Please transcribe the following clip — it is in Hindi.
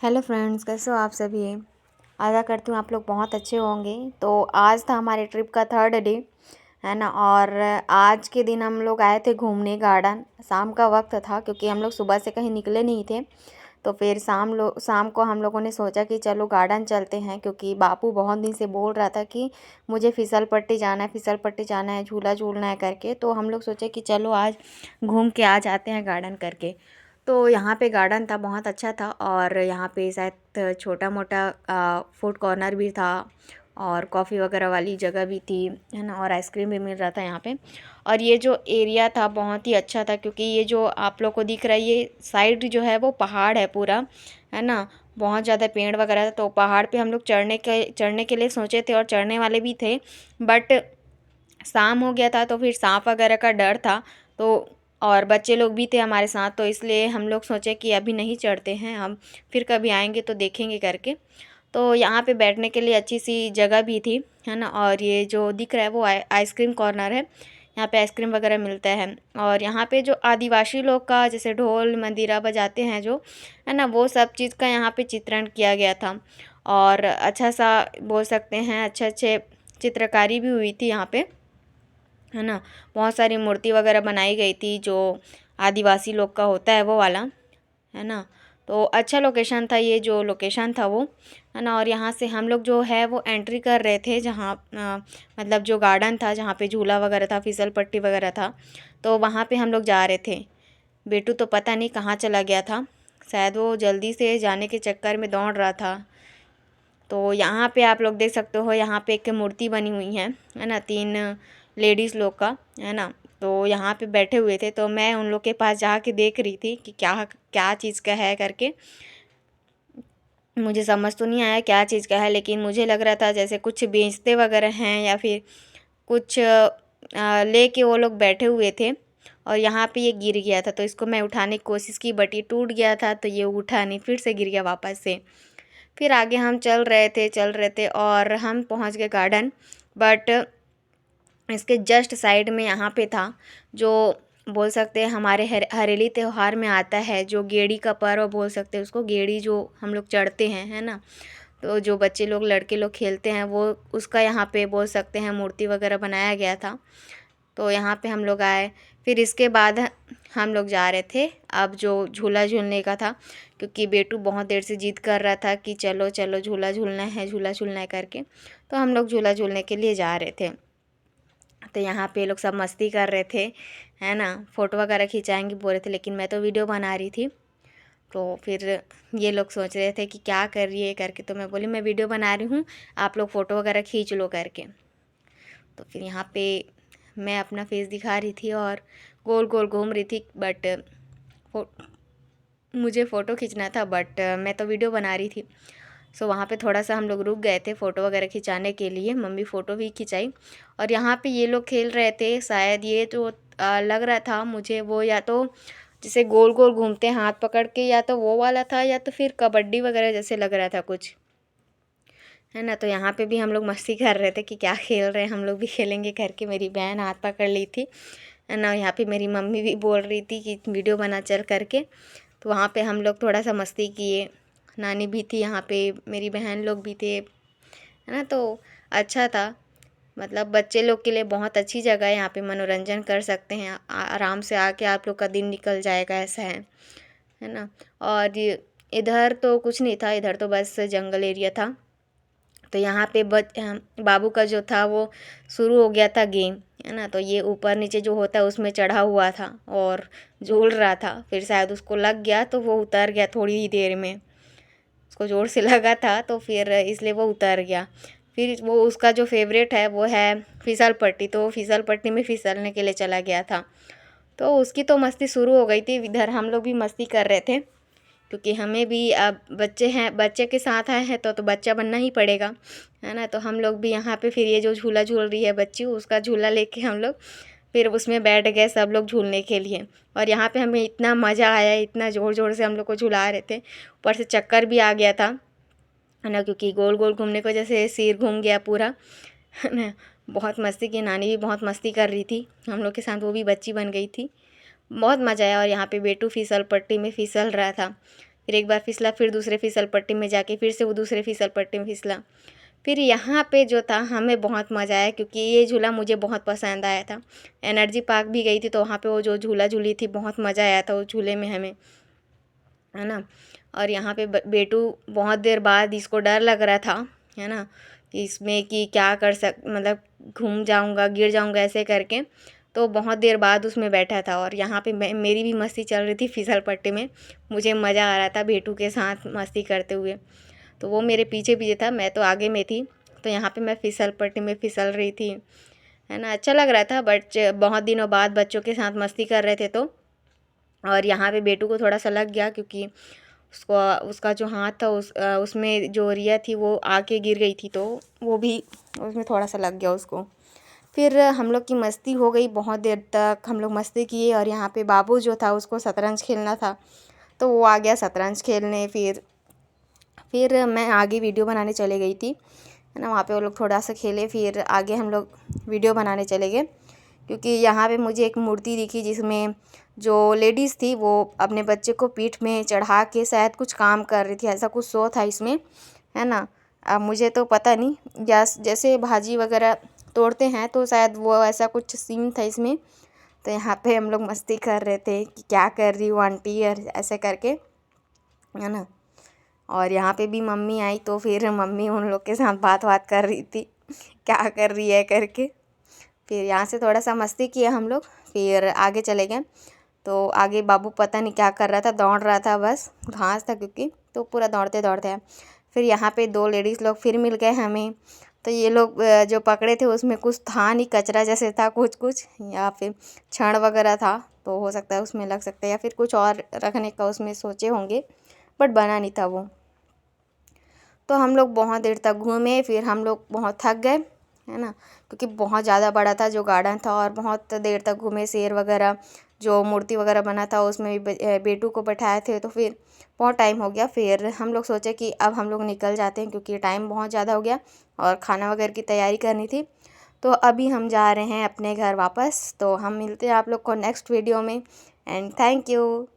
हेलो फ्रेंड्स, कैसे हो आप सभी। आशा करती हूँ आप लोग बहुत अच्छे होंगे। तो आज था हमारे ट्रिप का थर्ड डे, है ना। और आज के दिन हम लोग आए थे घूमने गार्डन। शाम का वक्त था क्योंकि हम लोग सुबह से कहीं निकले नहीं थे। तो फिर शाम को हम लोगों ने सोचा कि चलो गार्डन चलते हैं, क्योंकि बापू बहुत दिन से बोल रहा था कि मुझे फिसल पट्टी जाना है, फिसल पट्टी जाना है, झूला झूलना है करके। तो हम लोग सोचे कि चलो आज घूम के आ जाते हैं गार्डन करके। तो यहाँ पे गार्डन था, बहुत अच्छा था। और यहाँ पे शायद छोटा मोटा फूड कॉर्नर भी था और कॉफ़ी वगैरह वाली जगह भी थी, है ना। और आइसक्रीम भी मिल रहा था यहाँ पे। और ये जो एरिया था बहुत ही अच्छा था, क्योंकि ये जो आप लोग को दिख रहा है ये साइड जो है वो पहाड़ है पूरा, है ना। बहुत ज़्यादा पेड़ वगैरह था। तो पहाड़ पे हम लोग चढ़ने के लिए सोचे थे और चढ़ने वाले भी थे, बट शाम हो गया था तो फिर सांप वगैरह का डर था। तो और बच्चे लोग भी थे हमारे साथ, तो इसलिए हम लोग सोचे कि अभी नहीं चढ़ते हैं, हम फिर कभी आएंगे तो देखेंगे करके। तो यहाँ पे बैठने के लिए अच्छी सी जगह भी थी, है ना। और ये जो दिख रहा है वो आइसक्रीम कॉर्नर है। यहाँ पे आइसक्रीम वगैरह मिलता है। और यहाँ पे जो आदिवासी लोग का जैसे ढोल मंजीरा बजाते हैं जो, है ना, वो सब चीज़ का यहाँ पे चित्रण किया गया था। और अच्छा सा बोल सकते हैं, अच्छे अच्छे चित्रकारी भी हुई थी यहाँ पे, है ना। बहुत सारी मूर्ति वगैरह बनाई गई थी जो आदिवासी लोग का होता है वो वाला, है ना। तो अच्छा लोकेशन था, ये जो लोकेशन था वो, है ना। और यहाँ से हम लोग जो है वो एंट्री कर रहे थे, जहाँ मतलब जो गार्डन था जहाँ पे झूला वगैरह था, फिसल पट्टी वगैरह था, तो वहाँ पे हम लोग जा रहे थे। बेटू तो पता नहीं कहाँ चला गया था, शायद वो जल्दी से जाने के चक्कर में दौड़ रहा था। तो यहाँ पे आप लोग देख सकते हो, यहाँ पे एक मूर्ति बनी हुई है ना, तीन लेडीज़ लोग का, है ना। तो यहाँ पे बैठे हुए थे, तो मैं उन लोग के पास जाके देख रही थी कि क्या क्या चीज़ का है करके। मुझे समझ तो नहीं आया क्या चीज़ का है, लेकिन मुझे लग रहा था जैसे कुछ बेचते वगैरह हैं या फिर कुछ लेके वो लोग बैठे हुए थे। और यहाँ पे ये गिर गया था, तो इसको मैं उठाने की कोशिश की, बट ये टूट गया था, तो ये उठा नहीं, फिर से गिर गया वापस से। फिर आगे हम चल रहे थे और हम पहुँच गए गार्डन। बट इसके जस्ट साइड में यहाँ पे था जो बोल सकते हैं हमारे हरेली त्यौहार में आता है, जो गेड़ी का पर्व बोल सकते हैं उसको, गेड़ी जो हम लोग चढ़ते हैं, है ना। तो जो बच्चे लोग लड़के लोग खेलते हैं वो, उसका यहाँ पे बोल सकते हैं मूर्ति वगैरह बनाया गया था। तो यहाँ पे हम लोग आए। फिर इसके बाद हम लोग जा रहे थे अब जो झूला झूलने का था, क्योंकि बेटू बहुत देर से जिद कर रहा था कि चलो चलो झूला झूलना है, झूला झूलना है करके। तो हम लोग झूला झूलने के लिए जा रहे थे। तो यहाँ पे लोग सब मस्ती कर रहे थे, है ना। फ़ोटो वगैरह खिंचाएंगे बोल रहे थे, लेकिन मैं तो वीडियो बना रही थी। तो फिर ये लोग सोच रहे थे कि क्या कर रही है करके, तो मैं बोली मैं वीडियो बना रही हूँ, आप लोग फ़ोटो वगैरह खींच लो करके। तो फिर यहाँ पे मैं अपना फेस दिखा रही थी और गोल गोल घूम रही थी, बट मुझे फ़ोटो खींचना था, बट मैं तो वीडियो बना रही थी। सो वहाँ पे थोड़ा सा हम लोग रुक गए थे फ़ोटो वगैरह खिंचाने के लिए, मम्मी फ़ोटो भी खिंचाई। और यहाँ पे ये लोग खेल रहे थे, शायद ये जो लग रहा था मुझे वो, या तो जैसे गोल गोल घूमते हैं हाथ पकड़ के, या तो वो वाला था, या तो फिर कबड्डी वगैरह जैसे लग रहा था कुछ, है ना। तो यहाँ पे भी हम लोग मस्ती कर रहे थे कि क्या खेल रहे हैं, हम लोग भी खेलेंगे करके। मेरी बहन हाथ पकड़ ली थी, है ना। यहाँ पे मेरी मम्मी भी बोल रही थी कि वीडियो बना चल करके। तो वहाँ पे हम लोग थोड़ा सा मस्ती किए, नानी भी थी यहाँ पे, मेरी बहन लोग भी थे, है ना। तो अच्छा था, मतलब बच्चे लोग के लिए बहुत अच्छी जगह है, यहाँ पे मनोरंजन कर सकते हैं, आराम से आके आप लोग का दिन निकल जाएगा, ऐसा है ना। और इधर तो कुछ नहीं था, इधर तो बस जंगल एरिया था। तो यहाँ पे बाबू का जो था वो शुरू हो गया था गेम, है ना। तो ये ऊपर नीचे जो होता है उसमें चढ़ा हुआ था और झूल रहा था, फिर शायद उसको लग गया तो वो उतर गया थोड़ी ही देर में, उसको ज़ोर से लगा था तो फिर इसलिए वो उतर गया। फिर वो उसका जो फेवरेट है वो है फिसल पट्टी, तो वो फिसल पट्टी में फिसलने के लिए चला गया था। तो उसकी तो मस्ती शुरू हो गई थी, इधर हम लोग भी मस्ती कर रहे थे, क्योंकि हमें भी अब बच्चे हैं, बच्चे के साथ आए हैं तो बच्चा बनना ही पड़ेगा, है ना। तो हम लोग भी यहाँ पे फिर ये जो झूला झूल रही है बच्ची, उसका झूला लेके हम लोग फिर उसमें बैठ गए सब लोग झूलने के लिए। और यहाँ पे हमें इतना मज़ा आया, इतना ज़ोर ज़ोर से हम लोग को झुला रहे थे, ऊपर से चक्कर भी आ गया था, है ना, क्योंकि गोल गोल घूमने की वजह से सिर घूम गया पूरा, है ना। बहुत मस्ती की, नानी भी बहुत मस्ती कर रही थी हम लोग के साथ, वो भी बच्ची बन गई थी। बहुत मज़ा आया। और यहाँ पे बेटू फिसल पट्टी में फिसल रहा था, फिर एक बार फिसला, फिर दूसरे फिसल पट्टी में जाके फिर से वो दूसरे फिसल पट्टी में फिसला। फिर यहाँ पे जो था हमें बहुत मज़ा आया, क्योंकि ये झूला मुझे बहुत पसंद आया था। एनर्जी पार्क भी गई थी तो वहाँ पे वो जो झूला झूली थी, बहुत मज़ा आया था उस झूले में हमें, है ना। और यहाँ पे बेटू बहुत देर बाद इसको डर लग रहा था, है ना, कि इसमें कि क्या कर मतलब घूम जाऊँगा, गिर जाऊँगा ऐसे करके। तो बहुत देर बाद उसमें बैठा था और यहाँ पे मेरी भी मस्ती चल रही थी फिसल पट्टी में। मुझे मज़ा आ रहा था बेटू के साथ मस्ती करते हुए। तो वो मेरे पीछे पीछे था, मैं तो आगे में थी। तो यहाँ पे मैं फिसल पट्टी में फिसल रही थी, है ना। अच्छा लग रहा था, बट बहुत दिनों बाद बच्चों के साथ मस्ती कर रहे थे तो। और यहाँ पे बेटू को थोड़ा सा लग गया, क्योंकि उसको उसका जो हाथ था उसमें जो रिया थी वो आके गिर गई थी, तो वो भी उसमें थोड़ा सा लग गया उसको। फिर हम लोग की मस्ती हो गई, बहुत देर तक हम लोग मस्ती किए। और यहाँ पे बाबू जो था उसको शतरंज खेलना था, तो वो आ गया शतरंज खेलने। फिर मैं आगे वीडियो बनाने चले गई थी, है ना। वहाँ पे वो लोग थोड़ा सा खेले, फिर आगे हम लोग वीडियो बनाने चले गए। क्योंकि यहाँ पे मुझे एक मूर्ति दिखी जिसमें जो लेडीज़ थी वो अपने बच्चे को पीठ में चढ़ा के शायद कुछ काम कर रही थी, ऐसा कुछ शो था इसमें, है ना। अब मुझे तो पता नहीं, जैसे भाजी वगैरह तोड़ते हैं तो शायद वो ऐसा कुछ सीन था इसमें। तो यहाँ पे हम लोग मस्ती कर रहे थे कि क्या कर रही हो आंटी, और ऐसे करके, है ना। और यहाँ पे भी मम्मी आई, तो फिर मम्मी उन लोग के साथ बात कर रही थी क्या कर रही है करके। फिर यहाँ से थोड़ा सा मस्ती किया हम लोग, फिर आगे चले गए। तो आगे बाबू पता नहीं क्या कर रहा था, दौड़ रहा था, बस घास था क्योंकि, तो पूरा दौड़ते दौड़ते आया। फिर यहाँ पे दो लेडीज़ लोग फिर मिल गए हमें। तो ये लोग जो पकड़े थे उसमें कुछ था नहीं, कचरा जैसे था कुछ कुछ, या फिर छड़ वगैरह था, तो हो सकता है उसमें लग सकता है, या फिर कुछ और रखने का उसमें सोचे होंगे, बट बना नहीं था वो। तो हम लोग बहुत देर तक घूमे, फिर हम लोग बहुत थक गए, है ना, क्योंकि बहुत ज़्यादा बड़ा था जो गार्डन था। और बहुत देर तक घूमे, शेर वगैरह जो मूर्ति वगैरह बना था उसमें भी बेटू को बैठाए थे। तो फिर बहुत टाइम हो गया, फिर हम लोग सोचे कि अब हम लोग निकल जाते हैं, क्योंकि टाइम बहुत ज़्यादा हो गया और खाना वगैरह की तैयारी करनी थी। तो अभी हम जा रहे हैं अपने घर वापस। तो हम मिलते हैं आप लोग को नेक्स्ट वीडियो में, एंड थैंक यू।